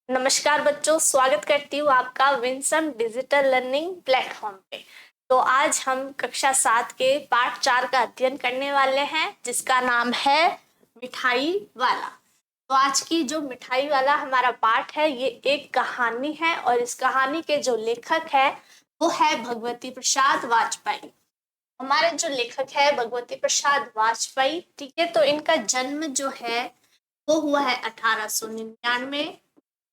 नमस्कार बच्चों, स्वागत करती हूँ आपका विंसम डिजिटल लर्निंग प्लेटफॉर्म पे। तो आज हम कक्षा 7 के पाठ 4 का अध्ययन करने वाले हैं, जिसका नाम है मिठाई वाला। तो आज की जो मिठाई वाला हमारा पाठ है, ये एक कहानी है और इस कहानी के जो लेखक है वो है भगवती प्रसाद वाजपेयी। हमारे जो लेखक है भगवती प्रसाद वाजपेयी, ठीक है। तो इनका जन्म जो है वो हुआ है 1899।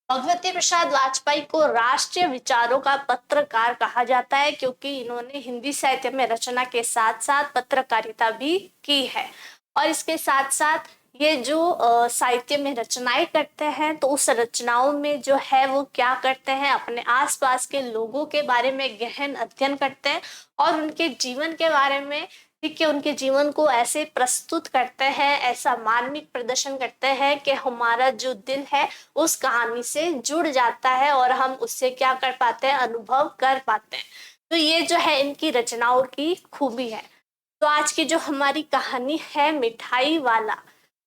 भगवती प्रसाद वाजपेयी को राष्ट्रीय विचारों का पत्रकार कहा जाता है, क्योंकि इन्होंने हिंदी साहित्य में रचना के साथ साथ पत्रकारिता भी की है। और इसके साथ साथ ये जो साहित्य में रचनाएं करते हैं, तो उस रचनाओं में जो है वो क्या करते हैं, अपने आसपास के लोगों के बारे में गहन अध्ययन करते हैं और उनके जीवन के बारे में, ठीक है, उनके जीवन को ऐसे प्रस्तुत करते हैं, ऐसा मार्मिक प्रदर्शन करते हैं कि हमारा जो दिल है उस कहानी से जुड़ जाता है और हम उससे क्या कर पाते हैं, अनुभव कर पाते हैं। तो ये जो है इनकी रचनाओं की खूबी है। तो आज की जो हमारी कहानी है मिठाई वाला,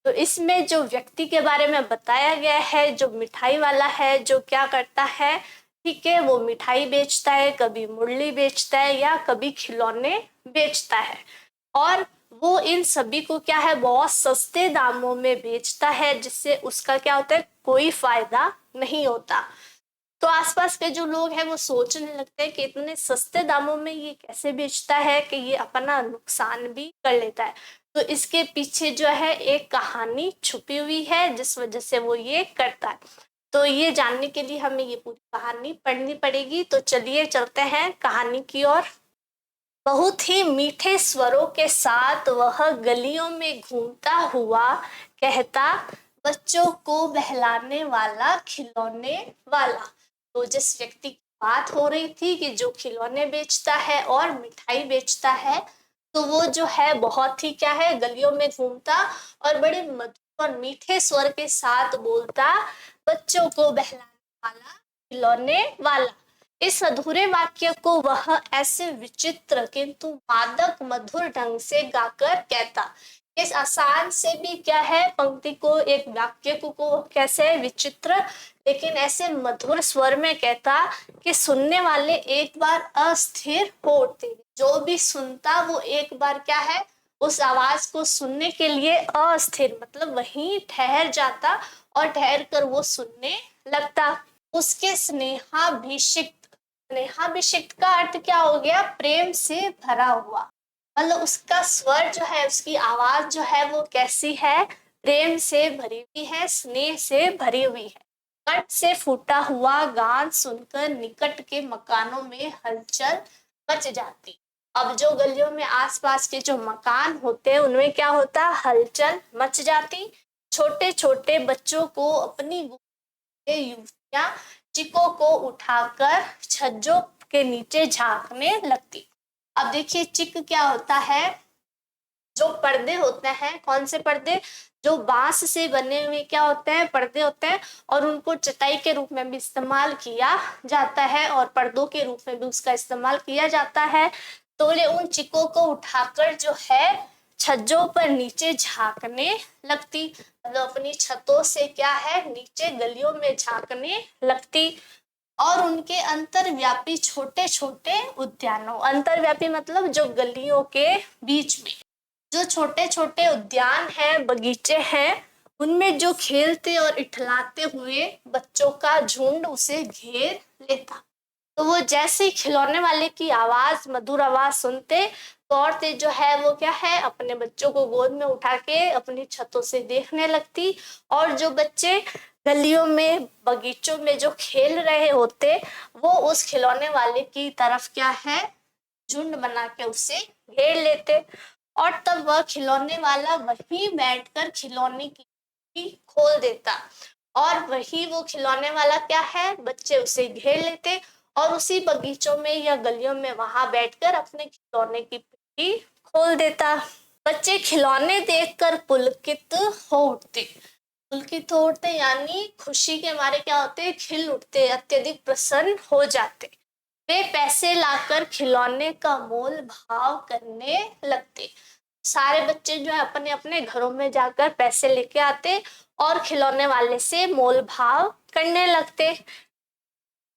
तो इसमें जो व्यक्ति के बारे में बताया गया है, जो मिठाई वाला है, जो क्या करता है, ठीक है, वो मिठाई बेचता है, कभी मुरली बेचता है या कभी खिलौने बेचता है। और वो इन सभी को क्या है, बहुत सस्ते दामों में बेचता है, जिससे उसका क्या होता है, कोई फायदा नहीं होता। तो आसपास के जो लोग हैं वो सोचने लगते हैं कि इतने सस्ते दामों में ये कैसे बेचता है कि ये अपना नुकसान भी कर लेता है। तो इसके पीछे जो है एक कहानी छुपी हुई है, जिस वजह से वो ये करता है। तो ये जानने के लिए हमें ये पूरी कहानी पढ़नी पड़ेगी। तो चलिए चलते हैं कहानी की ओर। बहुत ही मीठे स्वरों के साथ वह गलियों में घूमता हुआ कहता, बच्चों को बहलाने वाला, खिलौने वाला। तो जिस व्यक्ति की बात हो रही थी कि जो खिलौने बेचता है और मिठाई बेचता है, तो वो जो है बहुत ही क्या है, गलियों में घूमता और बड़े मधुर और मीठे स्वर के साथ बोलता, बच्चों को बहलाने वाला, खिलौने वाला। इस अधूरे वाक्य को वह ऐसे विचित्र किंतु मादक मधुर ढंग से गाकर कहता। इस आसान से भी क्या है, पंक्ति को, एक वाक्य को कैसे विचित्र लेकिन ऐसे मधुर स्वर में कहता कि सुनने वाले एक बार अस्थिर हो उठते। जो भी सुनता वो एक बार क्या है, उस आवाज को सुनने के लिए अस्थिर, मतलब वहीं ठहर जाता और ठहर कर वो सुनने लगता। उसके स्नेहाभिषिक्त, स्नेहाभिषिक्त का अर्थ क्या हो गया, प्रेम से भरा हुआ। मतलब उसका स्वर जो है, उसकी आवाज जो है वो कैसी है, प्रेम से भरी हुई है, स्नेह से भरी हुई है। कंठ से फूटा हुआ गान सुनकर निकट के मकानों में हलचल मच जाती। अब जो गलियों में आसपास के जो मकान होते हैं उनमें क्या होता, हलचल मच जाती। छोटे छोटे बच्चों को अपनी युवतियां चिकों को उठाकर छज्जों के नीचे झांकने लगती। अब देखिए, चिक क्या होता है, जो पर्दे होते हैं, कौन से पर्दे, जो बांस से बने हुए क्या होते हैं, पर्दे होते हैं, और उनको चटाई के रूप में भी इस्तेमाल किया जाता है और पर्दों के रूप में भी उसका इस्तेमाल किया जाता है। तो ये उन चिकों को उठाकर जो है छज्जों पर नीचे झांकने लगती, मतलब अपनी छतों से क्या है, नीचे गलियों में झांकने लगती। और उनके अंतरव्यापी छोटे छोटे उद्यानों, अंतरव्यापी मतलब जो गलियों के बीच में जो छोटे छोटे उद्यान हैं, बगीचे हैं, उनमें जो खेलते और इठलाते हुए बच्चों का झुंड उसे घेर लेता। तो वो जैसे ही खिलौने वाले की आवाज, मधुर आवाज सुनते, तो औरतें जो है वो क्या है, अपने बच्चों को गोद में उठा के अपनी छतों से देखने लगती। और जो बच्चे गलियों में, बगीचों में जो खेल रहे होते, वो उस खिलौने वाले की तरफ क्या है, झुंड बना के उसे घेर लेते। और तब वह खिलौने वाला वहीं बैठकर खिलौने की खोल देता और वही वो खिलौने वाला क्या है, बच्चे उसे घेर लेते और उसी बगीचों में या गलियों में वहां बैठकर अपने खिलौने की पेटी खोल देता। बच्चे खिलौने देखकर पुलकित हो उठते, पुलकित हो उठते यानी खुशी के मारे क्या होते, खिल उठते, अत्यधिक प्रसन्न हो जाते। वे पैसे लाकर खिलौने का मोल भाव करने लगते। सारे बच्चे जो है अपने अपने घरों में जाकर पैसे लेके आते और खिलौने वाले से मोल भाव करने लगते।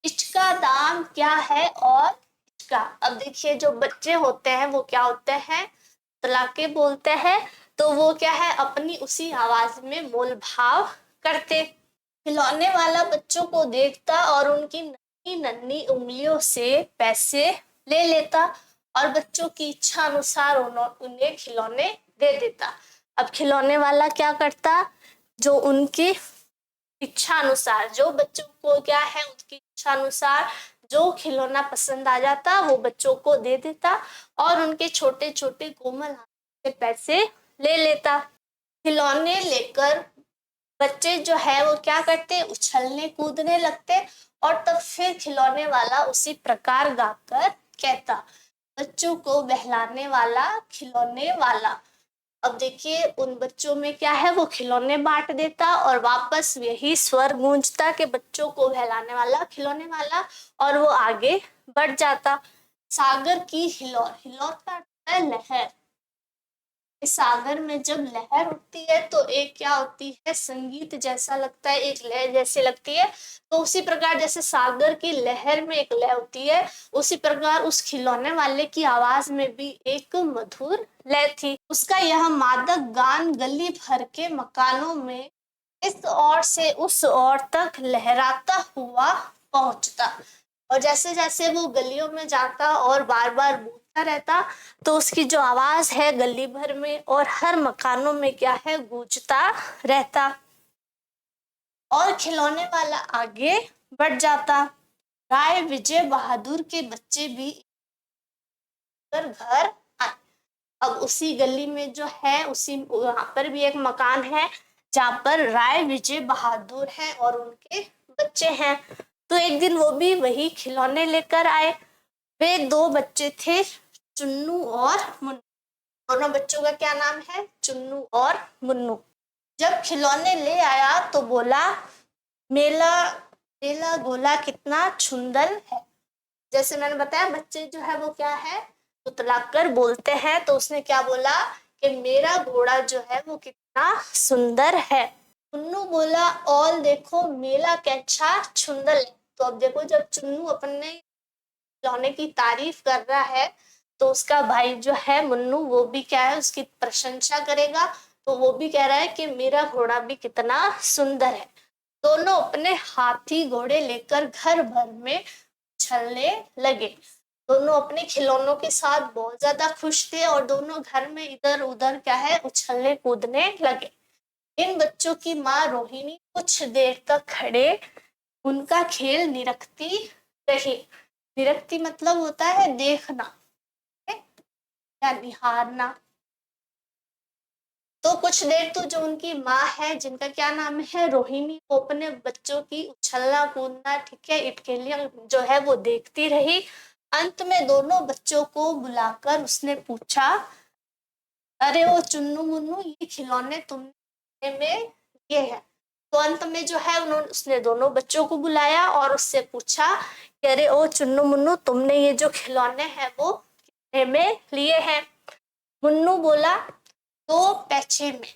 इसका दाम क्या है और इसका। अब देखिए जो बच्चे होते हैं वो क्या होते हैं, तलाके बोलते हैं, तो वो क्या है अपनी उसी आवाज में मोल भाव करते। खिलौने वाला बच्चों को देखता और उनकी नन्ही नन्ही उंगलियों से पैसे ले लेता और बच्चों की इच्छा अनुसार उन्हें खिलौने दे देता। अब खिलौने वाला क्या करता, जो उनकी इच्छा अनुसार, जो बच्चों को क्या है उनकी इच्छा अनुसार जो खिलौना पसंद आ जाता वो बच्चों को दे देता और उनके छोटे छोटे कोमल हाथ से पैसे ले लेता। खिलौने लेकर बच्चे जो है वो क्या करते, उछलने कूदने लगते और तब फिर खिलौने वाला उसी प्रकार गाकर कहता, बच्चों को बहलाने वाला खिलौने वाला। अब देखिए उन बच्चों में क्या है वो खिलौने बांट देता और वापस यही स्वर गूंजता कि बच्चों को बहलाने वाला खिलौने वाला, और वो आगे बढ़ जाता। सागर की हिलोर, हिलोर का अर्थ है लहर। इस सागर में जब लहर उठती है तो एक क्या होती है, संगीत जैसा लगता है, एक लहर जैसे लगती है। तो उसी प्रकार जैसे सागर की लहर में एक लय होती है, उसी प्रकार उस खिलौने वाले की आवाज में भी एक मधुर लय थी। उसका यह मादक गान गली भर के मकानों में इस ओर से उस ओर तक लहराता हुआ पहुंचता। और जैसे जैसे वो गलियों में जाता और बार बार बोलता रहता तो उसकी जो आवाज है गली भर में और हर मकानों में क्या है गूंजता रहता। और खिलौने वाला आगे बढ़ जाता। राय विजय बहादुर के बच्चे भी घर आए। अब उसी गली में जो है उसी वहां पर भी एक मकान है जहाँ पर राय विजय बहादुर है और उनके बच्चे हैं। तो एक दिन वो भी वही खिलौने लेकर आए। वे दो बच्चे थे, चुन्नू और मुन्नू। दोनों बच्चों का क्या नाम है, चुन्नू और मुन्नू। जब खिलौने ले आया तो बोला, मेला मेला गोला कितना सुंदर है। जैसे मैंने बताया बच्चे जो है वो क्या है तुतलाकर बोलते हैं, तो उसने क्या बोला कि मेरा घोड़ा जो है वो कितना सुंदर है। चुन्नू बोला, और देखो मेला कैसा सुंदर है। तो अब देखो जब चुन्नू अपने खिलौने की तारीफ कर रहा है तो उसका भाई जो है मुन्नू वो भी क्या है उसकी प्रशंसा करेगा। तो वो भी कह रहा है कि मेरा घोड़ा भी कितना सुंदर है। दोनों अपने हाथी घोड़े लेकर घर भर में उछलने लगे। दोनों अपने खिलौनों के साथ बहुत ज्यादा खुश थे और दोनों घर में इधर उधर क्या है उछलने कूदने लगे। इन बच्चों की माँ रोहिणी कुछ देर तक खड़े उनका खेल निरखती रही। निरखती मतलब होता है देखना या निहारना। तो कुछ देर तो जो उनकी माँ है जिनका क्या नाम है रोहिणी, वो अपने बच्चों की उछलना कूदना ठीक है इटखेलियां जो है वो देखती रही। अंत में दोनों बच्चों को बुलाकर उसने पूछा, अरे वो चुन्नू मुन्नू ये खिलौने तुमने में ये है। तो अंत में जो है उन्होंने उसने दोनों बच्चों को बुलाया और उससे पूछा कि अरे ओ चुन्नू मुन्नू तुमने ये जो खिलौने हैं वो कितने में लिए हैं। मुन्नू बोला 2 पैसे में।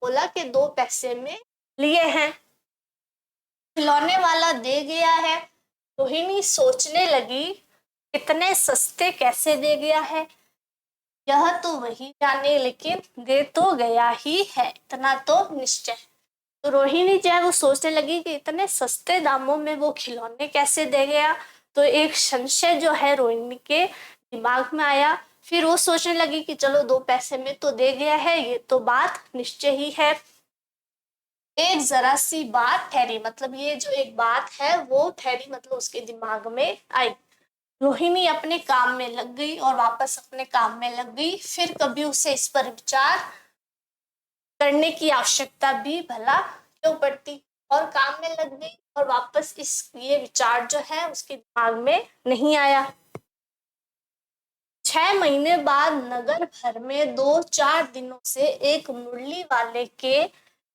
बोला कि 2 पैसे में लिए हैं। खिलौने वाला दे गया है। रोहिणी सोचने लगी इतने सस्ते कैसे दे गया है, यह तो वही जाने, लेकिन दे तो गया ही है इतना तो निश्चय। तो रोहिणी जो है वो सोचने लगी कि इतने सस्ते दामों में वो खिलौने कैसे दे गया। तो एक संशय जो है रोहिणी के दिमाग में आया। फिर वो सोचने लगी कि चलो 2 पैसे में तो दे गया है ये तो बात निश्चय ही है। एक जरा सी बात ठहरी, मतलब ये जो एक बात है वो ठहरी मतलब उसके दिमाग में आई। रोहिणी अपने काम में लग गई और वापस अपने काम में लग गई। फिर कभी उसे इस पर विचार करने की आवश्यकता भी भला क्यों पड़ती, और काम में लग गई और वापस ये विचार जो है उसके दिमाग में नहीं आया। 6 महीने बाद नगर भर में 2-4 दिनों से एक मुरली वाले के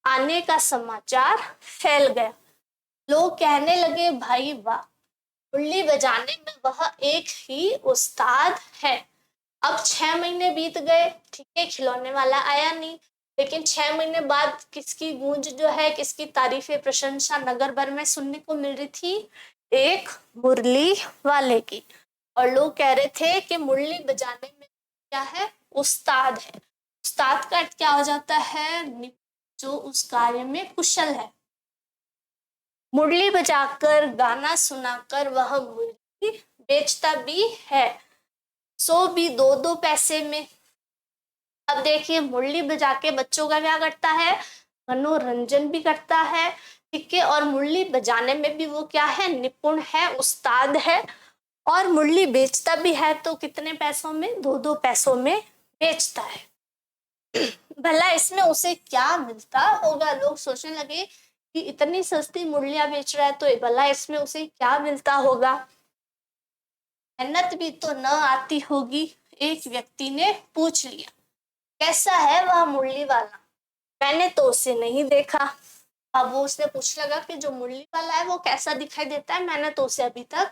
आने का समाचार फैल गया। लोग कहने लगे, भाई वाह, मुरली बजाने में वह एक ही उस्ताद है। अब 6 महीने बीत गए, ठीक है, खिलौने वाला आया नहीं। लेकिन 6 महीने बाद किसकी गूंज जो है, किसकी तारीफे प्रशंसा नगर भर में सुनने को मिल रही थी? एक मुरली वाले की। और लोग कह रहे थे कि मुरली बजाने में क्या है? उस्ताद है। उस्ताद का अर्थ क्या हो जाता है? जो उस कार्य में कुशल है। मुरली बजाकर, गाना सुनाकर वह मुरली बेचता भी है, सो भी 2-2 पैसे में। अब देखिए, मुरली बजा के बच्चों का क्या करता है? मनोरंजन भी करता है, ठीक है। और मुरली बजाने में भी वो क्या है? निपुण है, उस्ताद है। और मुरली बेचता भी है, तो कितने पैसों में? 2-2 पैसों में बेचता है। भला इसमें उसे क्या मिलता होगा? लोग सोचने लगे कि इतनी सस्ती मुरलियां बेच रहा है, तो भला इसमें उसे क्या मिलता होगा? मेहनत भी तो न आती होगी? एक व्यक्ति ने पूछ लिया। कैसा है वह मुरली वाला? मैंने तो उसे नहीं देखा। अब वो उसने पूछ लगा कि जो मुरली वाला है वो कैसा दिखाई देता है? मैंने तो उसे अभी तक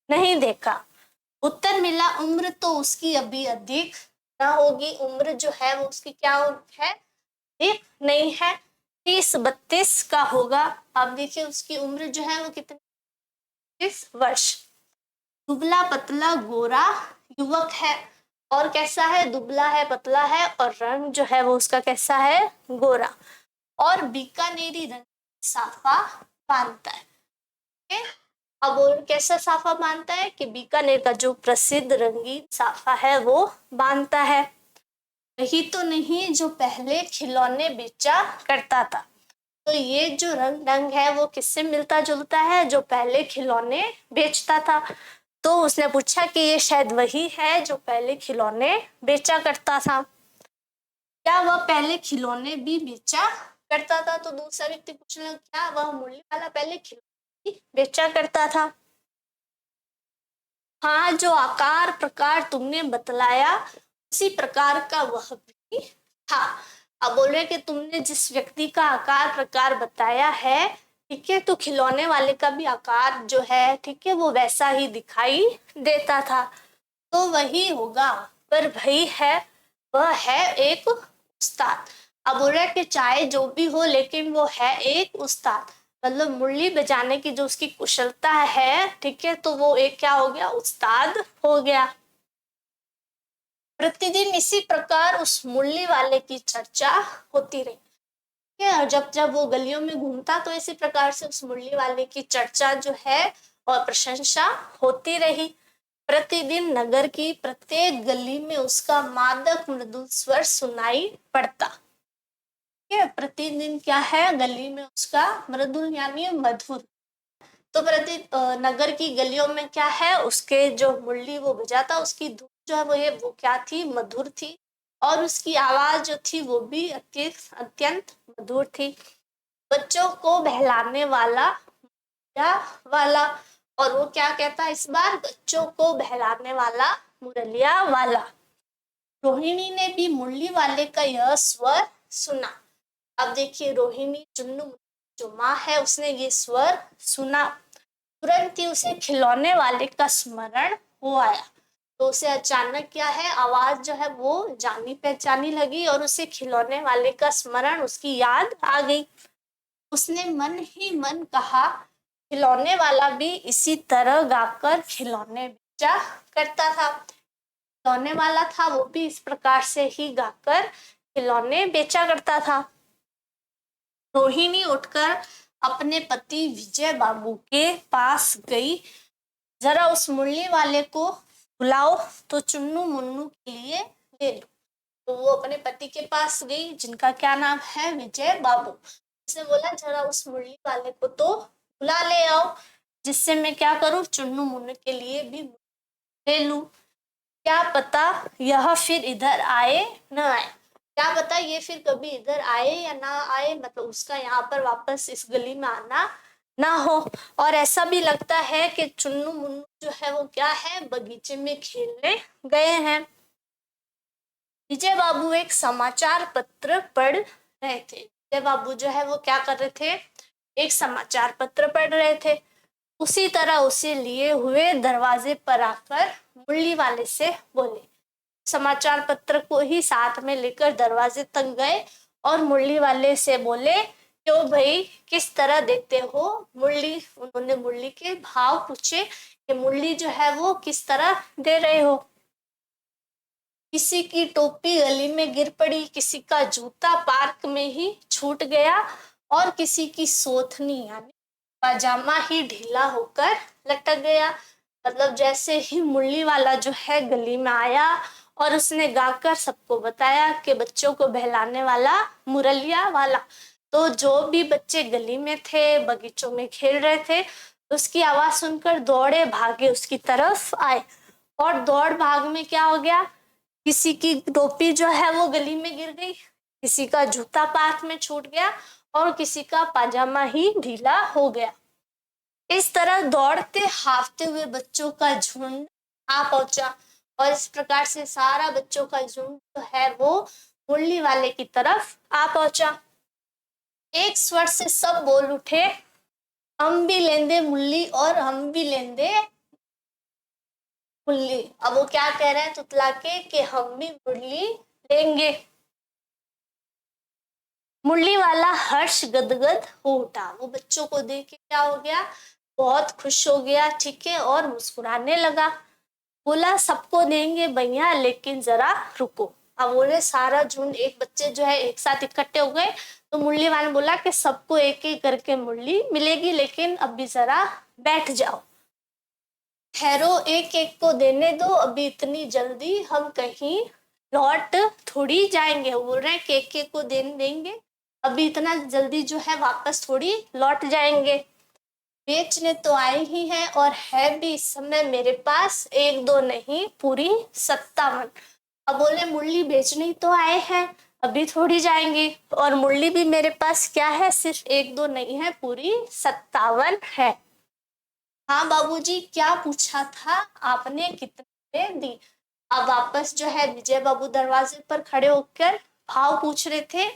नहीं देखा। उत्तर मिला, उम्र तो उसकी अभी अधिक ना होगी। उम्र जो है वो उसकी क्या है? अधिक नहीं है, 30-32 का होगा। अब देखिए, उसकी उम्र जो है वो कितनी? 30 वर्ष। दुबला पतला गोरा युवक है। और कैसा है? दुबला है, पतला है, और रंग जो है वो उसका कैसा है? गोरा। और बीकानेरी रंग साफा बांधता है। अब वो कैसा साफा बांधता है? कि बीकानेर का जो प्रसिद्ध रंगीन साफा है वो बांधता है। वही तो नहीं जो पहले खिलौने बेचा करता था। तो ये जो रंग है वो किससे मिलता जुलता है? जो पहले खिलौने बेचता था। तो उसने पूछा कि ये शायद वही है जो पहले खिलौने बेचा करता था। क्या वह पहले खिलौने भी बेचा करता था? तो दूसरा व्यक्ति पूछ रहा, क्या वह मुरली वाला पहले खिलौने भी बेचा करता था? हाँ, जो आकार प्रकार तुमने बतलाया उसी प्रकार का वह भी था। अब बोल रहे कि तुमने जिस व्यक्ति का आकार प्रकार बताया है, ठीक है, तो खिलौने वाले का भी आकार जो है, ठीक है, वो वैसा ही दिखाई देता था। तो वही होगा, पर भाई है वह है एक उस्ताद। अब बोल रहे कि चाहे जो भी हो, लेकिन वो है एक उस्ताद। मतलब मुरली बजाने की जो उसकी कुशलता है, ठीक है, तो वो एक क्या हो गया? उस्ताद हो गया। प्रतिदिन इसी प्रकार उस मुरली वाले की चर्चा होती रही। और जब जब वो गलियों में घूमता तो इसी प्रकार से उस मुरली वाले की चर्चा जो है और प्रशंसा होती रही। प्रतिदिन नगर की प्रत्येक गली में उसका मादक मृदुल स्वर सुनाई पड़ता। प्रतिदिन क्या है? गली में उसका मृदुल यानी मधुर। तो प्रति नगर की गलियों में क्या है? उसके जो मुरली वो बजाता, उसकी धुन जो है वो क्या थी? मधुर थी। और उसकी आवाज जो थी वो भी अत्यंत मधुर थी। बच्चों को बहलाने वाला वाला। और वो क्या कहता है इस बार? बच्चों को बहलाने वाला मुरलिया वाला। रोहिणी ने भी मुरली वाले का यह स्वर सुना। अब देखिए, रोहिणी चुन्नू जो माँ है उसने ये स्वर सुना। तुरंत ही उसे खिलौने वाले का स्मरण हो आया। तो उसे अचानक क्या है? आवाज जो है वो जानी पहचानी लगी और उसे खिलौने वाले का स्मरण, उसकी याद आ गई। उसने मन ही मन कहा, खिलौने वाला भी इसी तरह गाकर खिलौने बेचा करता था। खिलौने वाला था वो भी इस प्रकार से ही गाकर खिलौने बेचा करता था। रोहिणी उठकर अपने पति विजय बाबू के पास गई। जरा उस मुरली वाले को बुलाओ तो चुन्नू मुन्नू के लिए ले लो। तो वो अपने पति के पास गई, जिनका क्या नाम है? विजय बाबू। उसने बोला, जरा उस मुरली वाले को तो बुला ले आओ, जिससे मैं क्या करूं? चुन्नू मुन्नू के लिए भी ले लूं। क्या पता यह फिर इधर आए न आए। क्या पता ये फिर कभी इधर आए या ना आए, मतलब उसका यहाँ पर वापस इस गली में आना ना हो। और ऐसा भी लगता है कि चुन्नू मुन्नू जो है वो क्या है? बगीचे में खेलने गए हैं। विजय बाबू एक समाचार पत्र पढ़ रहे थे। विजय बाबू जो है वो क्या कर रहे थे? एक समाचार पत्र पढ़ रहे थे। उसी तरह उसे लिए हुए दरवाजे पर आकर मुरली वाले से बोले। समाचार पत्र को ही साथ में लेकर दरवाजे तक गए और मुरली वाले से बोले क्यों भाई, किस तरह देते हो मुरली। उन्होंने मुरली के भाव पूछे कि मुरली जो है वो किस तरह दे रहे हो। किसी की टोपी गली में गिर पड़ी, किसी का जूता पार्क में ही छूट गया, और किसी की सोथनी यानी पाजामा ही ढीला होकर लटक गया। मतलब जैसे ही मुरली वाला जो है गली में आया और उसने गाकर सबको बताया कि बच्चों को बहलाने वाला मुरलिया वाला। तो जो भी बच्चे गली में थे, बगीचों में खेल रहे थे, उसकी आवाज सुनकर दौड़े भागे उसकी तरफ आए। और दौड़ भाग में क्या हो गया, किसी की टोपी जो है वो गली में गिर गई, किसी का जूता पार्क में छूट गया, और किसी का पाजामा ही ढीला हो गया। इस तरह दौड़ते हाफते हुए बच्चों का झुंड आ पहुंचा, और इस प्रकार से सारा बच्चों का झुंड जो है वो मुरली वाले की तरफ आ पहुंचा। एक स्वर से सब बोल उठे, हम भी लेंदे मुरली और हम भी लेंदे मुरली। अब वो क्या कह रहे हैं तुतला के कि हम भी मुरली लेंगे। मुरली वाला हर्ष गदगद हो उठा, वो बच्चों को देख के क्या हो गया, बहुत खुश हो गया, ठीक है, और मुस्कुराने लगा। बोला सबको देंगे भैया, लेकिन जरा रुको। अब बोले सारा झुंड, एक बच्चे जो है एक साथ इकट्ठे हो गए, तो मुरली वाले ने बोला कि सबको एक एक करके मुरली मिलेगी, लेकिन अभी जरा बैठ जाओ, ठहरो, एक एक को देने दो, अभी इतनी जल्दी हम कहीं लौट थोड़ी जाएंगे। बोल रहे हैं कि एक एक को देंगे, अभी इतना जल्दी जो है वापस थोड़ी लौट जाएंगे। बेचने तो आए ही हैं, और है भी इस समय मेरे पास एक दो नहीं पूरी 57। अब बोले मुरली बेचने ही तो आए हैं, अभी थोड़ी जाएंगे, और मुरली भी मेरे पास क्या है, सिर्फ एक दो नहीं है, पूरी 57 है। हाँ बाबूजी, क्या पूछा था आपने, कितने दी। अब वापस जो है विजय बाबू दरवाजे पर खड़े होकर भाव पूछ रहे थे।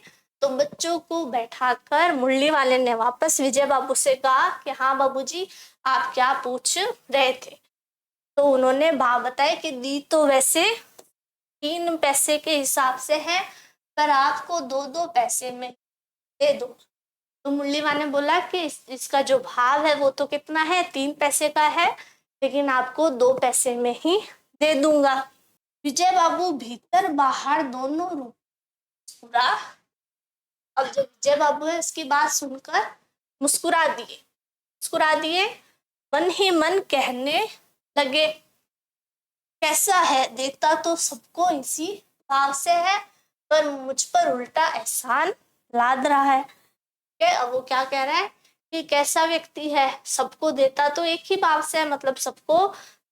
तो बच्चों को बैठाकर मुरली वाले ने वापस विजय बाबू से कहा कि हाँ बाबूजी, आप क्या पूछ रहे थे। तो उन्होंने भाव बताए कि दी तो वैसे 3 पैसे के हिसाब से है, पर आपको 2-2 पैसे में दे दो। तो मुरली वाले ने बोला कि इसका जो भाव है वो तो कितना है, 3 पैसे का है, लेकिन आपको 2 पैसे में ही दे दूंगा। विजय बाबू भीतर बाहर दोनों रूप मुस्कुरा। अब जब विजय बाबू है उसकी बात सुनकर मुस्कुरा दिए, मन ही मन कहने लगे, कैसा है, देखता तो सबको इसी भाव से है, पर मुझ पर उल्टा एहसान लाद रहा है। अब वो क्या कह रहा है कि कैसा व्यक्ति है, सबको देता तो एक ही भाव से है, मतलब सबको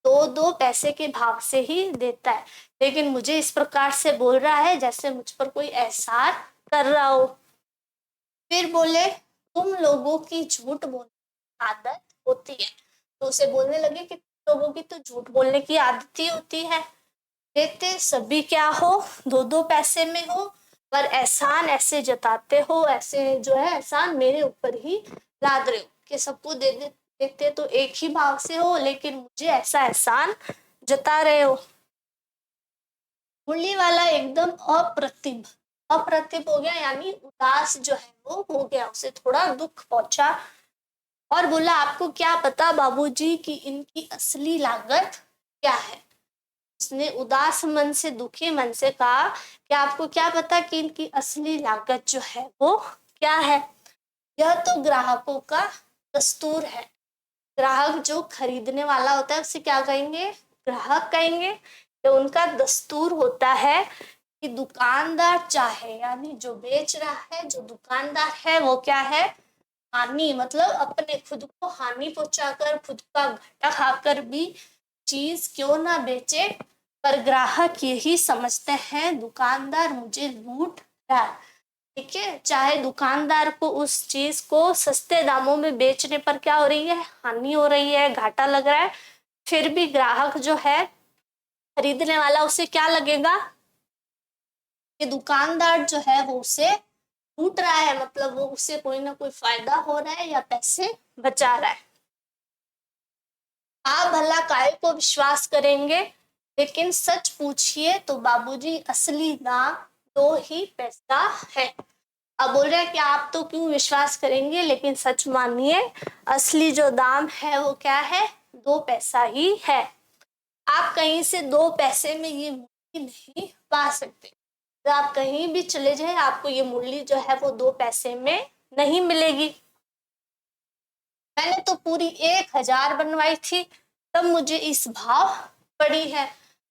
2-2 पैसे के भाव से ही देता है, लेकिन मुझे इस प्रकार से बोल रहा है जैसे मुझ पर कोई एहसान कर रहा हो। फिर बोले तुम लोगों की झूठ बोलने की आदत होती है। तो उसे बोलने लगे कि लोगों की तो झूठ बोलने की आदत ही होती है, देते सभी क्या हो, 2-2 पैसे में हो, पर एहसान ऐसे जताते हो, ऐसे जो है एहसान मेरे ऊपर ही लाद रहे हो कि सबको देते तो एक ही भाव से हो, लेकिन मुझे ऐसा एहसान जता रहे हो। मुरली वाला एकदम अप्रतिभ हो गया, यानी उदास जो है वो हो गया, उसे थोड़ा दुख पहुंचा, और बोला आपको क्या पता बाबूजी कि इनकी असली लागत क्या है। उसने उदास मन से, दुखी मन से कहा कि आपको क्या पता कि इनकी असली लागत जो है वो क्या है। यह तो ग्राहकों का दस्तूर है। ग्राहक जो खरीदने वाला होता है उसे क्या कहेंगे, ग्राहक कहेंगे। तो उनका दस्तूर होता है कि दुकानदार चाहे, यानी जो बेच रहा है, जो दुकानदार है वो क्या है, हानि, मतलब अपने खुद को हानि पहुंचाकर, खुद का घाटा खाकर भी चीज क्यों ना बेचे, पर ग्राहक यही समझते हैं दुकानदार मुझे लूट रहा है। ठीक है, चाहे दुकानदार को उस चीज को सस्ते दामों में बेचने पर क्या हो रही है, हानि हो रही है, घाटा लग रहा है, फिर भी ग्राहक जो है, खरीदने वाला, उसे क्या लगेगा कि दुकानदार जो है वो उसे लूट रहा है, मतलब वो उससे कोई ना कोई फायदा हो रहा है या पैसे बचा रहा है। आप भला काय को विश्वास करेंगे, लेकिन सच पूछिए तो बाबूजी असली दाम 2 ही पैसा है। अब बोल रहे हैं कि आप तो क्यों विश्वास करेंगे, लेकिन सच मानिए असली जो दाम है वो क्या है, 2 पैसा ही है। आप कहीं से 2 पैसे में ये मुरली नहीं पा सकते। तो आप कहीं भी चले जाए आपको ये मुरली जो है वो 2 पैसे में नहीं मिलेगी। मैंने तो पूरी 1000 बनवाई थी तब मुझे इस भाव पड़ी है।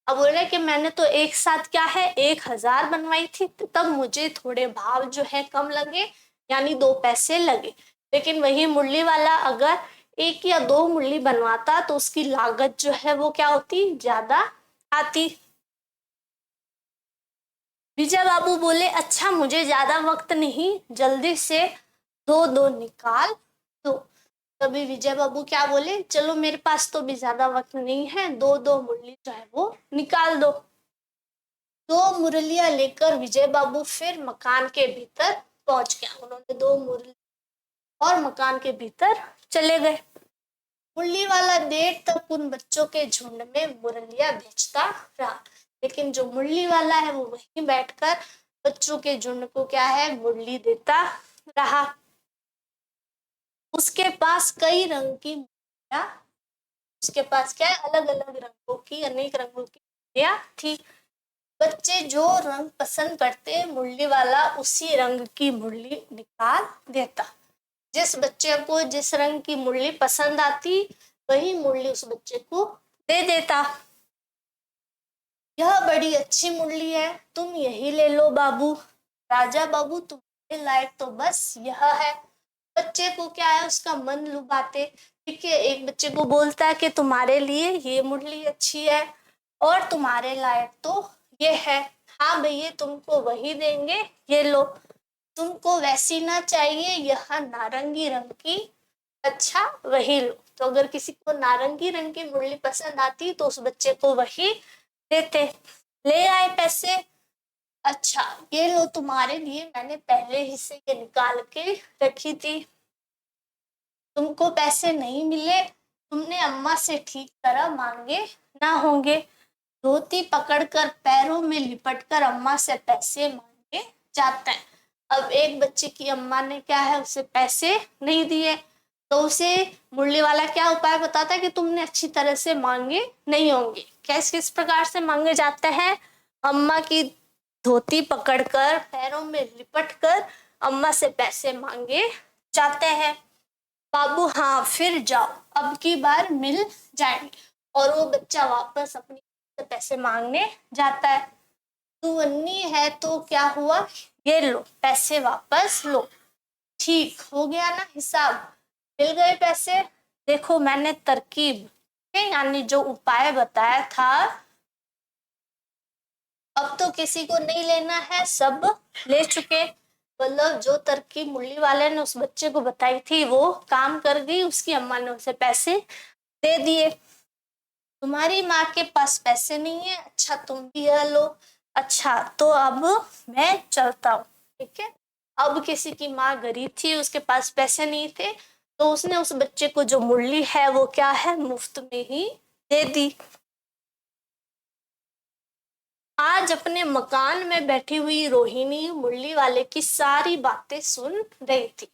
अब बोल रहे कि मैंने तो एक साथ क्या है 1000 बनवाई थी तब मुझे थोड़े भाव जो है कम लगे, यानी 2 पैसे लगे। लेकिन वही मुरली वाला अगर 1 या 2 मुरली बनवाता तो उसकी लागत जो है वो क्या होती, ज्यादा आती। विजय बाबू बोले अच्छा मुझे ज्यादा वक्त नहीं, जल्दी से 2-2 निकाल दो। तभी विजय बाबू क्या बोले, चलो मेरे पास तो भी ज्यादा वक्त नहीं है, 2-2 मुरली जो है वो निकाल दो। 2 मुरलियां लेकर विजय बाबू फिर मकान के भीतर पहुंच गया। उन्होंने 2 मुरली और मकान के भीतर चले गए। मुरली वाला देर तक उन बच्चों के झुंड में मुरलियां बेचता रहा, लेकिन जो मुरली वाला है वो वहीं बैठकर बच्चों के झुंड को क्या है, मुरली देता रहा। उसके पास कई रंग की मुरलियां, उसके पास क्या है, अलग अलग रंगों की, अनेक रंगों की मुरलियां थी। बच्चे जो रंग पसंद करते मुरली वाला उसी रंग की मुरली निकाल देता। जिस बच्चे को जिस रंग की मुरली पसंद आती वही मुरली उस बच्चे को दे देता। यह बड़ी अच्छी मुरली है, तुम यही ले लो बाबू। राजा बाबू तुम्हारे लायक तो बस यह है। बच्चे को क्या है, उसका मन लुभाते। ठीक है, एक बच्चे को बोलता है कि तुम्हारे लिए ये मुरली अच्छी है और तुम्हारे लायक तो ये है। हाँ भैया तुमको वही देंगे, ये लो। तुमको वैसी ना चाहिए, यह नारंगी रंग की, अच्छा वही लो। तो अगर किसी को नारंगी रंग की मुरली पसंद आती तो उस बच्चे को वही देते। ले आए पैसे, अच्छा ये लो तुम्हारे लिए, मैंने पहले ही से ये निकाल के रखी थी। तुमको पैसे नहीं मिले, तुमने अम्मा से ठीक तरह मांगे ना होंगे। धोती पकड़कर पैरों में लिपटकर अम्मा से पैसे मांगे जाते हैं। अब एक बच्चे की अम्मा ने क्या है उसे पैसे नहीं दिए तो उसे मुरली वाला क्या उपाय बताता है कि तुमने अच्छी तरह से मांगे नहीं होंगे। कैसे किस प्रकार से मांगे जाते हैं, अम्मा की धोती पकड़कर पैरों में लिपटकर अम्मा से पैसे मांगे जाते हैं। बाबू हाँ फिर जाओ, अब की बार मिल जाएंगे। और वो बच्चा वापस अपनी पैसे मांगने जाता है। तू अन्नी है तो क्या हुआ, ये लो पैसे वापस लो। ठीक हो गया ना हिसाब, मिल गए पैसे। देखो मैंने तरकीब यानी जो उपाय बताया था, अब तो किसी को नहीं लेना है, सब ले चुके। मतलब जो तरकीब मुरली वाले ने उस बच्चे को बताई थी वो काम कर गई, उसकी अम्मा ने उसे पैसे दे दिए। तुम्हारी माँ के पास पैसे नहीं है, अच्छा तुम भी यह लो। अच्छा तो अब मैं चलता हूँ। ठीक है, अब किसी की माँ गरीब थी, उसके पास पैसे नहीं थे, तो उसने उस बच्चे को जो मुरली है वो क्या है मुफ्त में ही दे दी। आज अपने मकान में बैठी हुई रोहिणी मुरली वाले की सारी बातें सुन रही थी।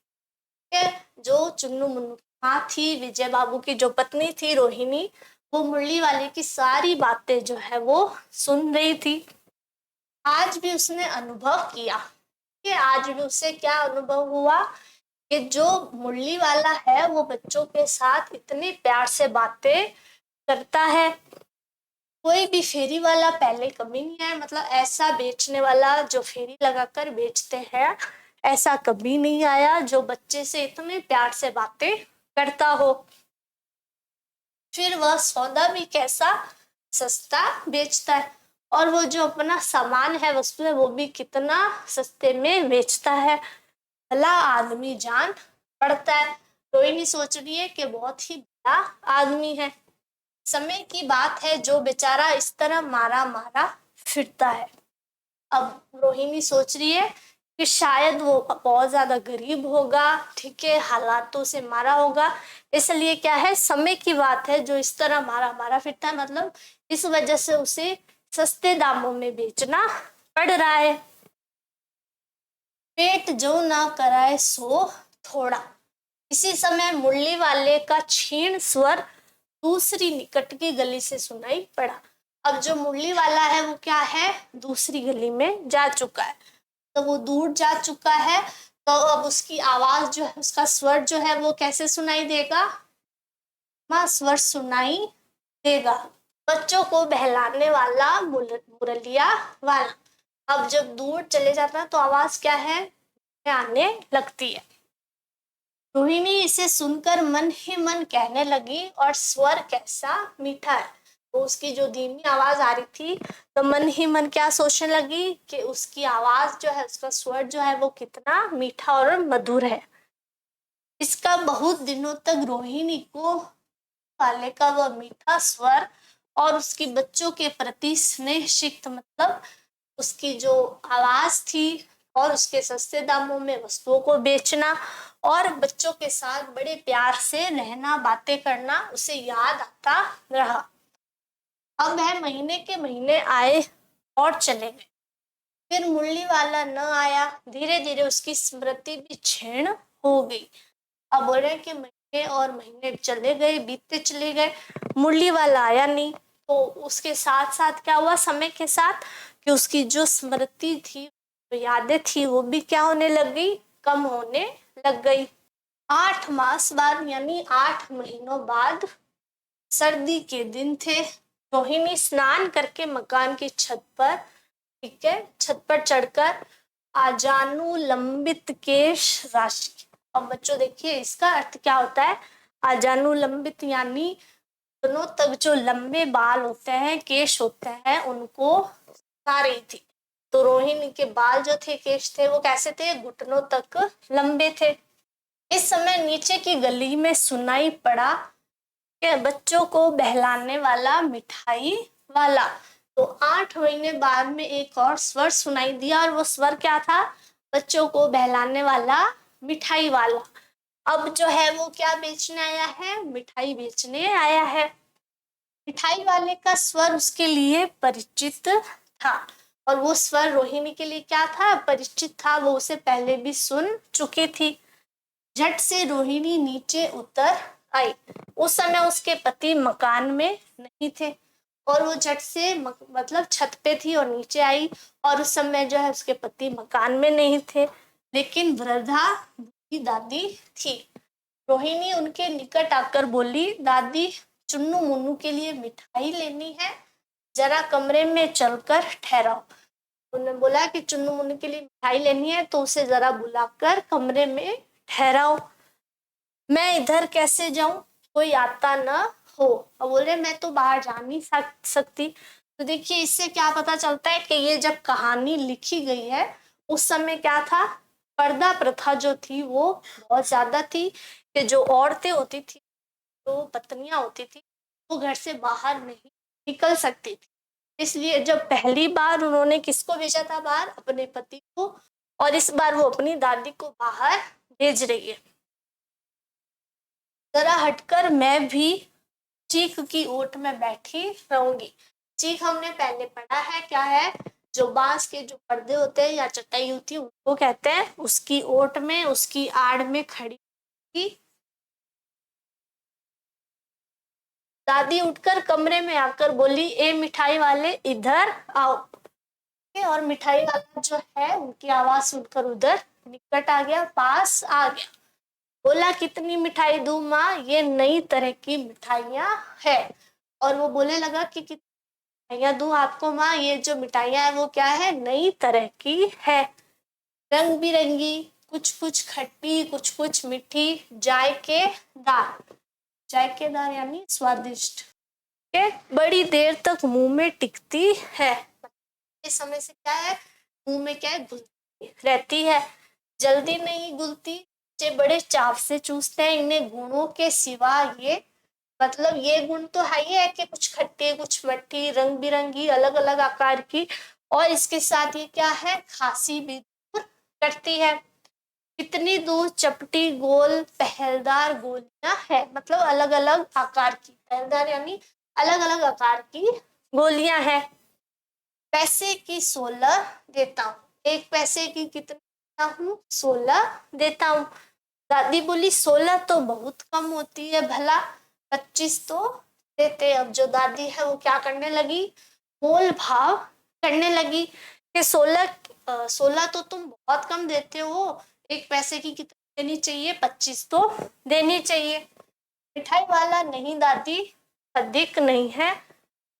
जो चुन्नू मुन्नू माँ थी, विजय बाबू की जो पत्नी थी रोहिणी, वो मुरली वाले की सारी बातें जो है वो सुन रही थी। आज भी उसने अनुभव किया कि आज भी उसे क्या अनुभव हुआ कि जो मुरली वाला है वो बच्चों के साथ इतने प्यार से बातें करता है। कोई भी फेरी वाला पहले कभी नहीं आया, मतलब ऐसा बेचने वाला जो फेरी लगाकर बेचते हैं ऐसा कभी नहीं आया जो बच्चे से इतने प्यार से बातें करता हो। फिर वह सौदा भी कैसा सस्ता बेचता है, और वो जो अपना सामान है वस्तु है वो भी कितना सस्ते में बेचता है। भला आदमी जान पड़ता है। रोहिणी सोच रही है कि बहुत ही बड़ा आदमी है। समय की बात है जो बेचारा इस तरह मारा मारा फिरता है। अब रोहिणी सोच रही है कि शायद वो बहुत ज्यादा गरीब होगा, ठीक है, हालातों से मारा होगा, इसलिए क्या है समय की बात है जो इस तरह मारा मारा फिरता है, मतलब इस वजह से उसे सस्ते दामों में बेचना पड़ रहा है। पेट जो ना कराए सो थोड़ा। इसी समय मुरली वाले का क्षीण स्वर दूसरी निकट की गली से सुनाई पड़ा। अब जो मुरली वाला है वो क्या है, दूसरी गली में जा चुका है, तो वो दूर जा चुका है, तो अब उसकी आवाज जो है, उसका स्वर जो है वो कैसे सुनाई देगा, माँ स्वर सुनाई देगा। बच्चों को बहलाने वाला मुरलिया वाला। अब जब दूर चले जाता है तो आवाज क्या है, आने लगती है। रोहिणी इसे सुनकर मन ही मन कहने लगी, और स्वर कैसा मीठा है। तो उसकी जो धीमी आवाज आ रही थी, तो मन ही मन क्या सोचने लगी कि उसकी आवाज जो है, उसका स्वर जो है वो कितना मीठा और मधुर है। इसका बहुत दिनों तक रोहिणी को वाले का वह मीठा स्वर और उसकी बच्चों के प्रति स्नेह सिक्त, मतलब उसकी जो आवाज थी और उसके सस्ते दामों में वस्तुओं को बेचना और बच्चों के साथ बड़े प्यार से रहना, बातें करना उसे याद आता रहा। अब वह महीने के महीने आए और चले गए, फिर मुरली वाला न आया। धीरे धीरे उसकी स्मृति भी क्षीण हो गई। अब बोल रहे कि महीने और महीने चले गए, बीतते चले गए, मुरली वाला आया नहीं। तो उसके साथ साथ क्या हुआ समय के साथ, कि उसकी जो स्मृति थी, जो यादें थी, वो भी क्या होने लग गई, कम होने लग गई। 8 मास बाद यानी 8 महीनों बाद सर्दी के दिन थे। रोहिणी स्नान करके मकान की छत पर, ठीक है, छत पर चढ़कर आजानु लंबित केश राशि। अब बच्चों देखिए इसका अर्थ क्या होता है, आजानु लंबित यानी दोनों तक जो लंबे बाल होते हैं, केश होते हैं, उनको सुखा रही थी। तो रोहिणी के बाल जो थे, केश थे, वो कैसे थे, घुटनों तक लंबे थे। इस समय नीचे की गली में सुनाई पड़ा कि बच्चों को बहलाने वाला मिठाई वाला। तो 8 महीने बाद में एक और स्वर सुनाई दिया, और वो स्वर क्या था, बच्चों को बहलाने वाला मिठाई वाला। अब जो है वो क्या बेचने आया है, मिठाई बेचने आया है। मिठाई वाले का स्वर उसके लिए परिचित था, और वो स्वर रोहिणी के लिए क्या था, परिचित था, वो उसे पहले भी सुन चुकी थी। झट से रोहिणी नीचे उतर आई। उस समय उसके पति मकान में नहीं थे, और वो झट से मतलब छत पे थी और नीचे आई, और उस समय जो है उसके पति मकान में नहीं थे, लेकिन वृद्धा बूढ़ी दादी थी। रोहिणी उनके निकट आकर बोली, दादी चुन्नू मुन्नू के लिए मिठाई लेनी है, जरा कमरे में चलकर ठहराओ। उन्होंने बोला कि चुन्नू मुन्नू के लिए मिठाई लेनी है, तो उसे जरा बुलाकर कमरे में ठहराओ। मैं इधर कैसे जाऊं, कोई आता न हो। और बोल रहे मैं तो बाहर जा नहीं सकती। तो देखिए इससे क्या पता चलता है कि ये जब कहानी लिखी गई है, उस समय क्या था, पर्दा प्रथा जो थी वो बहुत ज्यादा थी, कि जो औरतें होती थी, जो पत्नियां होती थी, वो घर से बाहर नहीं निकल सकती थी। इसलिए जब पहली बार उन्होंने किसको भेजा था बाहर, अपने पति को, और इस बार वो अपनी दादी को बाहर भेज रही है। जरा हटकर मैं भी चीख की ओट में बैठी रहूंगी। चीख हमने पहले पढ़ा है, क्या है, जो बांस के जो पर्दे होते हैं या चटाई होती है उनको कहते हैं, उसकी ओट में, उसकी आड़ में खड़ी थी। दादी उठकर कमरे में आकर बोली, ए मिठाई वाले इधर आओ। और मिठाई वाला जो है उनकी आवाज सुनकर उधर निकट आ गया, पास आ गया। बोला, कितनी मिठाई दूं माँ, ये नई तरह की मिठाइयाँ है। और वो बोलने लगा कि मिठाइयाँ दूं आपको माँ, ये जो मिठाइयाँ है वो क्या है, नई तरह की है, रंग बिरंगी, कुछ कुछ खट्टी, कुछ कुछ मीठी, जायकेदार। जायकेदार यानी स्वादिष्ट, के बड़ी देर तक मुंह में टिकती है। इस समय से क्या है, मुंह में क्या है, घुलती रहती है, जल्दी नहीं घुलती। बच्चे बड़े चाव से चूसते हैं इन्हें, गुणों के सिवा ये, मतलब ये गुण तो है ही है कि कुछ खट्टी, कुछ मट्टी, रंग बिरंगी, अलग अलग आकार की, और इसके साथ ये क्या है, खांसी भी दूर करती है। कितनी दूर चपटी गोल पहलदार गोलियां है, मतलब अलग अलग आकार की, पहलदार यानी अलग अलग आकार की गोलियां हैं। पैसे की 16 देता हूँ। 1 पैसे की कितनी, देता हूँ, 16 देता हूँ। दादी बोली 16 तो बहुत कम होती है भला, 25 तो देते। अब जो दादी है वो क्या करने लगी, मोल भाव करने लगी कि 16 तो तुम बहुत कम देते हो, 1 पैसे की कितनी देनी चाहिए, 25 तो देनी चाहिए। मिठाई वाला, नहीं दादी अधिक नहीं है,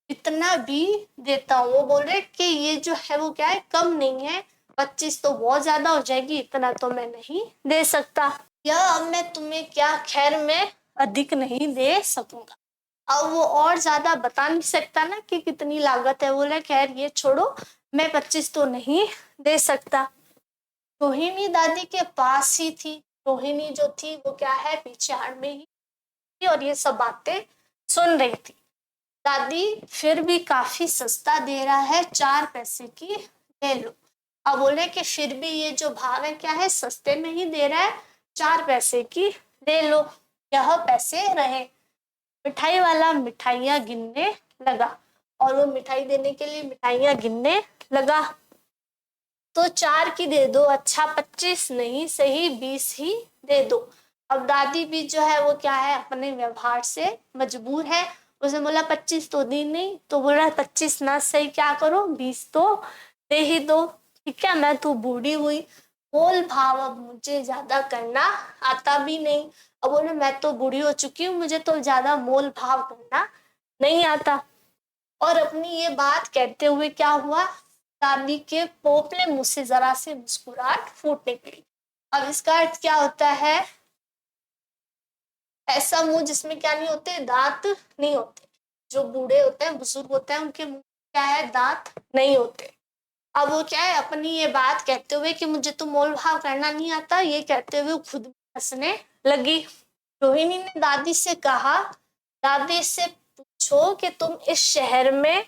इतना भी देता हूँ। वो बोल रहे कि ये जो है वो क्या है, कम नहीं है, 25 तो बहुत ज्यादा हो जाएगी, इतना तो मैं नहीं दे सकता। यह अब मैं तुम्हें क्या खैर में अधिक नहीं दे सकूंगा। अब वो और ज्यादा बता नहीं सकता ना कि कितनी लागत है, बोले खैर ये छोड़ो, मैं 25 तो नहीं दे सकता। रोहिणी दादी के पास ही थी। रोहिणी जो थी वो क्या है, पीछे आड़ में ही थी और ये सब बातें सुन रही थी। दादी फिर भी काफी सस्ता दे रहा है, 4 पैसे की ले लो। अब बोले कि फिर भी ये जो भाव है क्या है, सस्ते में ही दे रहा है, 4 पैसे की ले लो, यह पैसे रहे। मिठाई वाला मिठाइयाँ गिनने लगा और वो मिठाई देने के लिए मिठाइयाँ गिनने लगा। तो 4 की दे दो, अच्छा 25 नहीं सही 20 ही दे दो। अब दादी भी जो है वो क्या है, अपने व्यवहार से मजबूर है। उसने बोला 25 तो दी नहीं, तो बोल रहा है 25 ना सही क्या करो, 20 तो दे ही दो। ठीक है, मैं तो बूढ़ी हुई, मोल भाव अब मुझे ज्यादा करना आता भी नहीं। अब बोले मैं तो बूढ़ी हो चुकी हूँ, मुझे तो ज्यादा मोल भाव करना नहीं आता। और अपनी ये बात कहते हुए क्या हुआ, दादी के पोपले मुंह से जरा से मुस्कुराहट फूट निकली। अब इसका अर्थ क्या होता है, ऐसा मुंह जिसमें क्या नहीं होते, दांत नहीं होते। जो बूढ़े होते हैं, बुजुर्ग होते हैं, उनके मुंह क्या है, दांत नहीं होते। अब वो क्या है, अपनी ये बात कहते हुए कि मुझे तो मोल भाव करना नहीं आता, ये कहते हुए खुद हंसने लगी। रोहिणी ने दादी से कहा, दादी से पूछो कि तुम इस शहर में,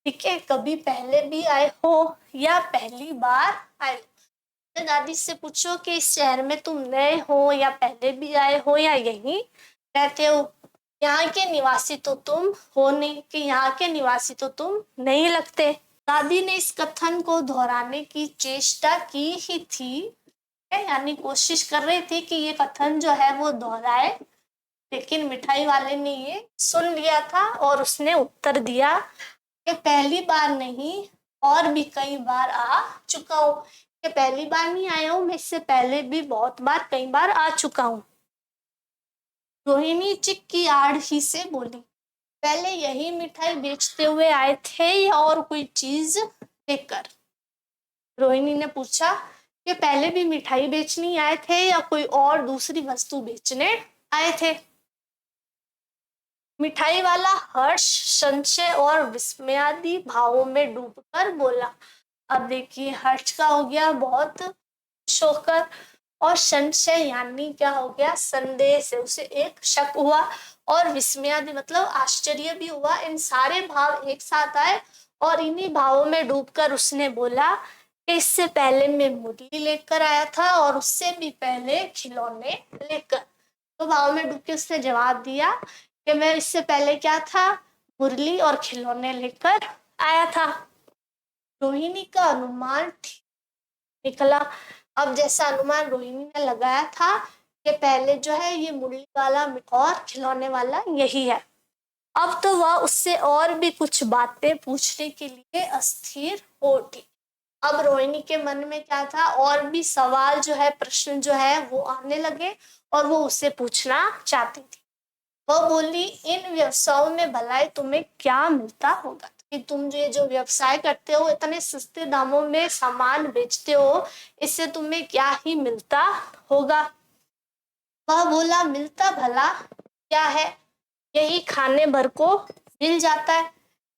ठीक है, कभी पहले भी आए हो या पहली बार आए हो। दादी से पूछो कि इस शहर में तुम नए हो या पहले भी आए हो या यहीं रहते हो। यहाँ के निवासी तो तुम हो नहीं, कि यहाँ के निवासी तो तुम नहीं लगते। दादी ने इस कथन को दोहराने की चेष्टा की ही थी, यानी कोशिश कर रही थी कि ये कथन जो है वो दोहराए, लेकिन मिठाई वाले ने ये सुन लिया था और उसने उत्तर दिया कि पहली बार नहीं, और भी कई बार आ चुका हूँ। कि पहली बार नहीं आया हूँ, मैं इससे पहले भी बहुत बार, कई बार आ चुका हूँ। रोहिणी चिक की आड़ ही से बोली, पहले यही मिठाई बेचते हुए आए थे या और कोई चीज लेकर। रोहिणी ने पूछा कि पहले भी मिठाई बेचनी आए थे या कोई और दूसरी वस्तु बेचने आए थे। मिठाई वाला हर्ष, संशय और विस्मयादि भावों में डूबकर बोला। अब देखिए, हर्ष का हो गया बहुत खुश होकर, और संशय यानी क्या हो गया, संदेह से उसे एक शक हुआ, और विस्मयादि मतलब आश्चर्य भी हुआ। इन सारे भाव एक साथ आए और इन्हीं भावों में डूबकर उसने बोला, इससे पहले मैं मुरली लेकर आया था और उससे भी पहले खिलौने लेकर। तो भाव में डूब के उसने जवाब दिया कि मैं इससे पहले क्या था, मुरली और खिलौने लेकर आया था। रोहिणी का अनुमान ठीक निकला। अब जैसा अनुमान रोहिणी ने लगाया था कि पहले जो है ये मुरली वाला और खिलौने वाला यही है, अब तो वह उससे और भी कुछ बातें पूछने के लिए अस्थिर हो उठी। अब रोहिणी के मन में क्या था, और भी सवाल जो है, प्रश्न जो है वो आने लगे और वो उससे पूछना चाहती थी। वह बोली, इन व्यवसायों में भलाई तुम्हें क्या मिलता होगा, कि तुम जो व्यवसाय करते हो, इतने सस्ते दामों में सामान बेचते हो, इससे तुम्हें क्या ही मिलता होगा। वह बोला, मिलता भला क्या है, यही खाने भर को मिल जाता है,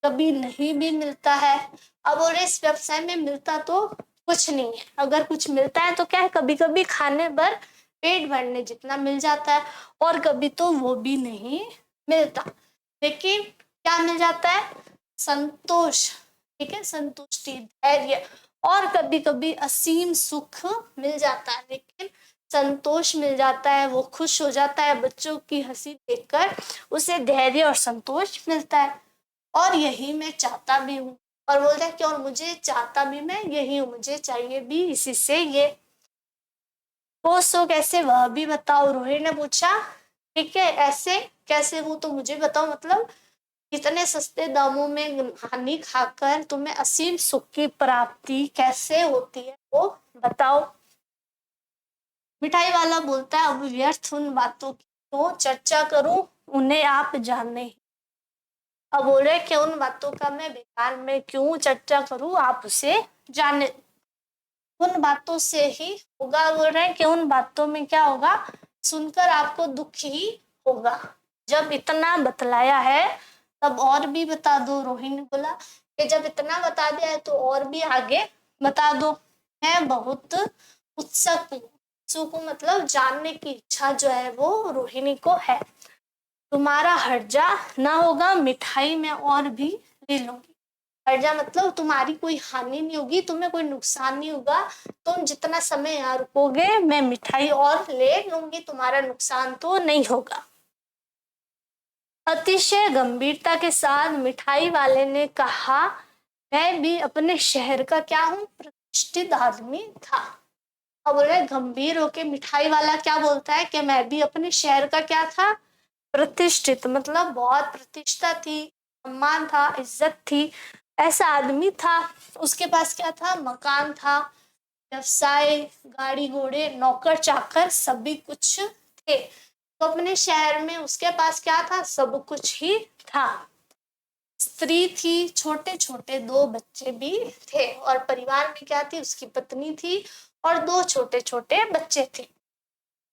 कभी नहीं भी मिलता है। अब और इस व्यवसाय में मिलता तो कुछ नहीं है, अगर कुछ मिलता है तो क्या है, कभी कभी खाने भर, पेट भरने जितना मिल जाता है, और कभी तो वो भी नहीं मिलता। लेकिन क्या मिल जाता है, संतोष, ठीक है, संतुष्टि, धैर्य, और कभी कभी असीम सुख मिल जाता है। लेकिन संतोष मिल जाता है, वो खुश हो जाता है, बच्चों की हंसी देखकर उसे धैर्य और संतोष मिलता है, और यही मैं चाहता भी हूँ। और बोलता है कि और मुझे चाहता भी मैं यही हूँ, मुझे चाहिए भी इसी से ये। वो सो कैसे वह भी बताओ, रोहिणी ने पूछा। ठीक है, ऐसे कैसे वो तो मुझे बताओ, मतलब इतने सस्ते दामों में हानि खाकर तुम्हें असीम सुख की प्राप्ति कैसे होती है, वो बताओ। मिठाई वाला बोलता है, अब व्यर्थ उन बातों की तो चर्चा करूं, उन्हें आप जाने। अब बोल रहे कि उन बातों का मैं बेकार में क्यों चर्चा करूं, आप उसे जाने। उन बातों से ही होगा, बोल रहे हैं कि उन बातों में क्या होगा, सुनकर आपको दुख ही होगा। जब इतना बतलाया है तब और भी बता दो। रोहिणी ने बोला कि जब इतना बता दिया है तो और भी आगे बता दो। मैं बहुत उत्सुक हूँ, उत्सुक हूँ मतलब जानने की इच्छा जो है वो रोहिणी को है। तुम्हारा हर्जा ना होगा, मिठाई में और भी ले लूंगी। हर्जा मतलब तुम्हारी कोई हानि नहीं होगी, तुम्हें कोई नुकसान नहीं होगा, तुम जितना समय यहाँ रुकोगे मैं मिठाई और ले लूंगी, तुम्हारा नुकसान तो नहीं होगा। अतिशय गंभीरता के साथ मिठाई वाले ने कहा, मैं भी अपने शहर का क्या हूँ, प्रतिष्ठित आदमी था। अब बोले गंभीर होके मिठाई वाला क्या बोलता है कि मैं भी अपने शहर का क्या था, प्रतिष्ठित, मतलब बहुत प्रतिष्ठा थी, सम्मान था, इज्जत थी, ऐसा आदमी था। उसके पास क्या था, मकान था, व्यवसाय, गाड़ी घोड़े, नौकर चाकर सभी कुछ थे। तो अपने शहर में उसके पास क्या था, सब कुछ ही था। स्त्री थी, छोटे छोटे दो बच्चे भी थे, और परिवार में क्या थी, उसकी पत्नी थी और दो छोटे छोटे बच्चे थे।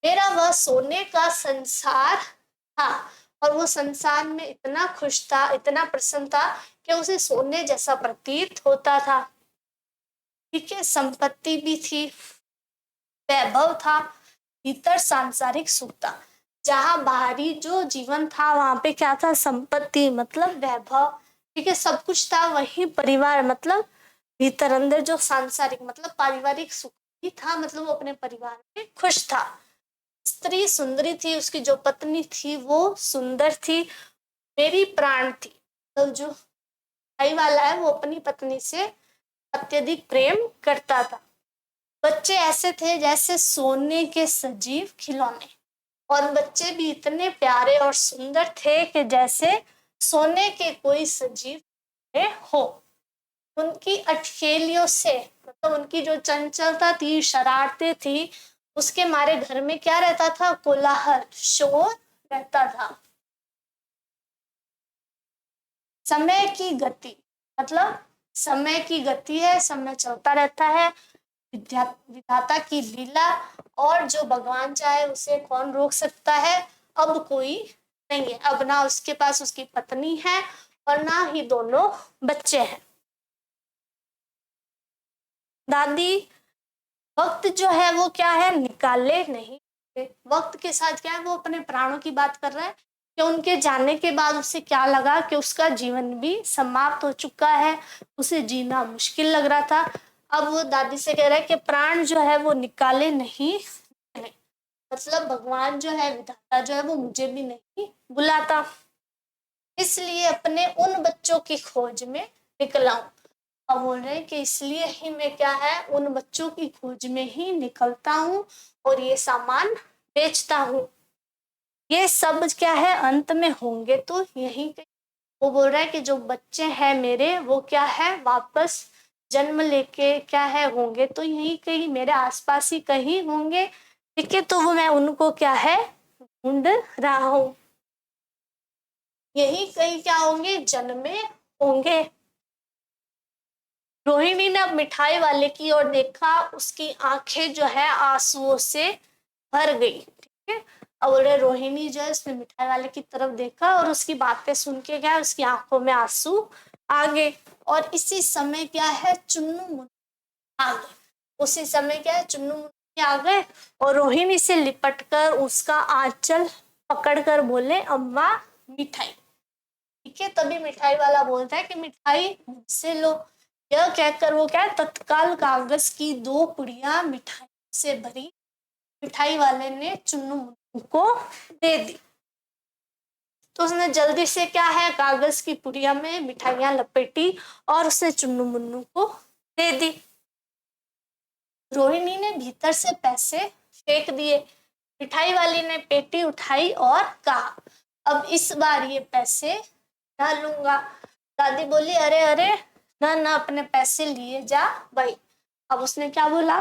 मेरा वह सोने का संसार था, और वो संसार में इतना खुश था, इतना प्रसन्न था कि उसे सोने जैसा प्रतीत होता था। ठीक है, संपत्ति भी थी, वैभव था, भीतर सांसारिक सुख था। जहाँ बाहरी जो जीवन था वहां पे क्या था, संपत्ति मतलब वैभव, ठीक है, सब कुछ था। वही परिवार मतलब भीतर अंदर जो सांसारिक मतलब पारिवारिक सुख भी था, मतलब वो अपने परिवार में खुश था। स्त्री सुंदरी थी, उसकी जो पत्नी थी वो सुंदर थी, मेरी प्राण थी। तो जो भाई वाला है वो अपनी पत्नी से अत्यधिक प्रेम करता था। बच्चे ऐसे थे जैसे सोने के सजीव खिलौने, और बच्चे भी इतने प्यारे और सुंदर थे कि जैसे सोने के कोई सजीव हो। उनकी अठखेलियों से मतलब उनकी जो चंचलता थी, शरारतें थी, उसके मारे घर में क्या रहता था, कोलाहल, शोर रहता था। समय की गति मतलब समय की गति है, समय चलता रहता है, विधाता की लीला, और जो भगवान चाहे उसे कौन रोक सकता है। अब कोई नहीं है, अब ना उसके पास उसकी पत्नी है और ना ही दोनों बच्चे हैं। दादी, वक्त जो है वो क्या है, निकाले नहीं। वक्त के साथ क्या है, वो अपने प्राणों की बात कर रहा है कि उनके जाने के बाद उसे क्या लगा कि उसका जीवन भी समाप्त हो चुका है, उसे जीना मुश्किल लग रहा था। अब वो दादी से कह रहा है कि प्राण जो है वो निकाले नहीं, मतलब भगवान जो है, विधाता जो है वो मुझे भी नहीं बुलाता, इसलिए अपने उन बच्चों की खोज में निकला हूं। अब बोल रहे हैं कि इसलिए ही मैं क्या है, उन बच्चों की खोज में ही निकलता हूँ और ये सामान बेचता हूँ। ये सब क्या है, अंत में होंगे तो यही। वो बोल रहा है कि जो बच्चे हैं मेरे वो क्या है, वापस जन्म लेके क्या है होंगे तो यही कहीं मेरे आसपास ही कहीं होंगे। ठीक है, तो वो मैं उनको क्या है ढूंढ रहा हूँ, यही कहीं क्या होंगे, जन्मे होंगे। रोहिणी ने अब मिठाई वाले की ओर देखा, उसकी आंखें जो है आंसुओं से भर गई। ठीक है, अब रोहिणी जो है उसने मिठाई वाले की तरफ देखा और उसकी बातें सुन के क्या, उसकी आंखों में आंसू आ गए। और इसी समय क्या है, चुन्नू मुन्नू आ गए। उसी समय क्या है, चुन्नू मुन्नू आ गए और रोहिणी से लिपट कर उसका आंचल पकड़कर बोले, अम्मा मिठाई। ठीक है, तभी मिठाई वाला बोलता है कि मिठाई मुझसे लो। यह कहकर वो क्या है, तत्काल कागज की दो पुड़िया मिठाई से भरी मिठाई वाले ने चुन्नू मुन्नू को दे दी। तो उसने जल्दी से क्या है, कागज की पुड़िया में मिठाइयां लपेटी और उसने चुन्नू मुन्नू को दे दी। रोहिणी ने भीतर से पैसे फेंक दिए। मिठाई वाली ने पेटी उठाई और कहा, अब इस बार ये पैसे ना लूंगा। दादी बोली, अरे अरे, ना ना, अपने पैसे लिए जा भाई। अब उसने क्या बोला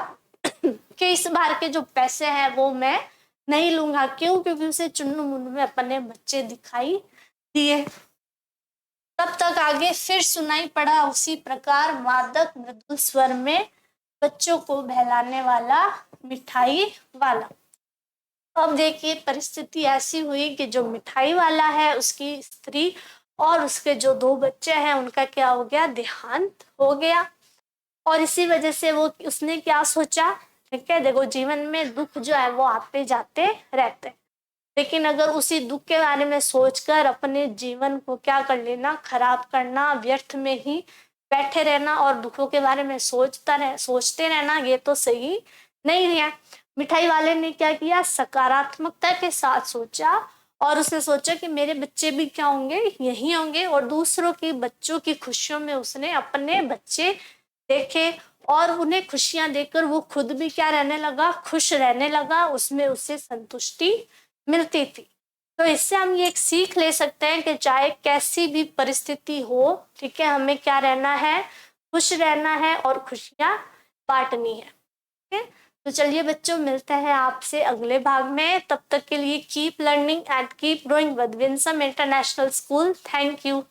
कि इस बार के जो पैसे हैं वो मैं नहीं लूंगा। क्यों? क्योंकि उसे चुन्नू मुन्नू में अपने बच्चे दिखाई दिए। तब तक आगे फिर सुनाई पड़ा उसी प्रकार मादक मृदुल स्वर में, बच्चों को बहलाने वाला मिठाई वाला। अब देखिए परिस्थिति ऐसी हुई कि जो मिठाई वाला है उसकी स्त्री और उसके जो 2 बच्चे हैं उनका क्या हो गया, देहांत हो गया। और इसी वजह से वो उसने क्या सोचा, ठीक है, देखो जीवन में दुख जो है वो आते जाते रहते हैं, लेकिन अगर उसी दुख के बारे में सोचकर अपने जीवन को क्या कर लेना, खराब करना, व्यर्थ में ही बैठे रहना और दुखों के बारे में सोचते रहना, ये तो सही नहीं है। मिठाई वाले ने क्या किया, सकारात्मकता के साथ सोचा और उसने सोचा कि मेरे बच्चे भी क्या होंगे, यही होंगे। और दूसरों की बच्चों की खुशियों में उसने अपने बच्चे देखे और उन्हें खुशियां देकर वो खुद भी क्या रहने लगा, खुश रहने लगा। उसमें उसे संतुष्टि मिलती थी। तो इससे हम ये एक सीख ले सकते हैं कि चाहे कैसी भी परिस्थिति हो, ठीक है, हमें क्या रहना है, खुश रहना है और खुशियां बांटनी है। ठीक है, तो चलिए बच्चों, मिलते हैं आपसे अगले भाग में। तब तक के लिए keep learning and keep growing with Winsome international school. Thank you.